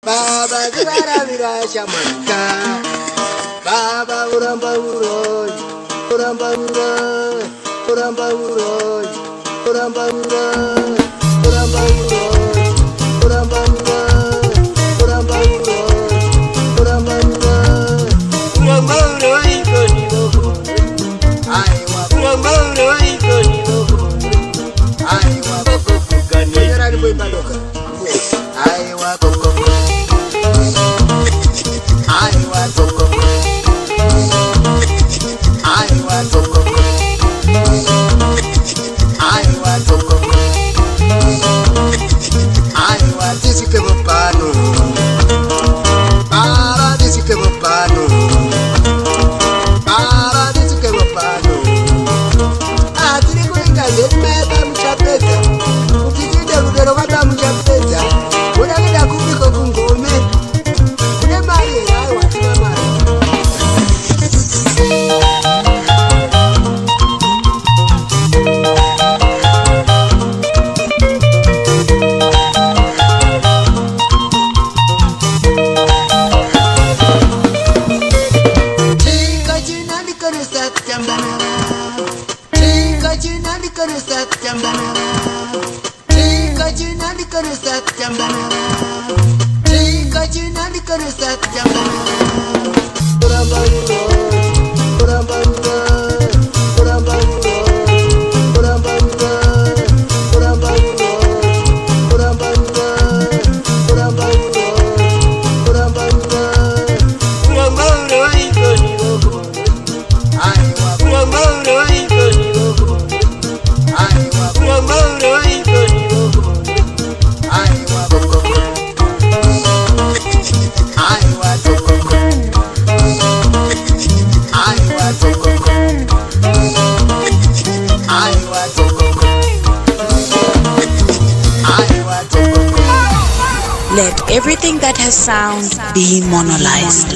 Baba zara virasha manta. Baba uramba uroi, uramba uroi, uramba uroi, uramba uroi, uramba uroi, uramba uroi, uramba uroi, uramba uroi, uramba uroi koni boko. Aiwa uramba uroi koni boko. Aiwa boko kukane. Yara ni boy badoka. Aiwa boko. Aiwa boko. Aiwa boko. Aiwa boko. Aiwa disike bopano. Para disike bopano. Para disike bopano. Atiri kuinga zemeta mchapeza. Ukijide rudero kata mchapeza. Unakida kubiko kungome. Une mari aiwa tina mari. Let everything that has sound be monolized.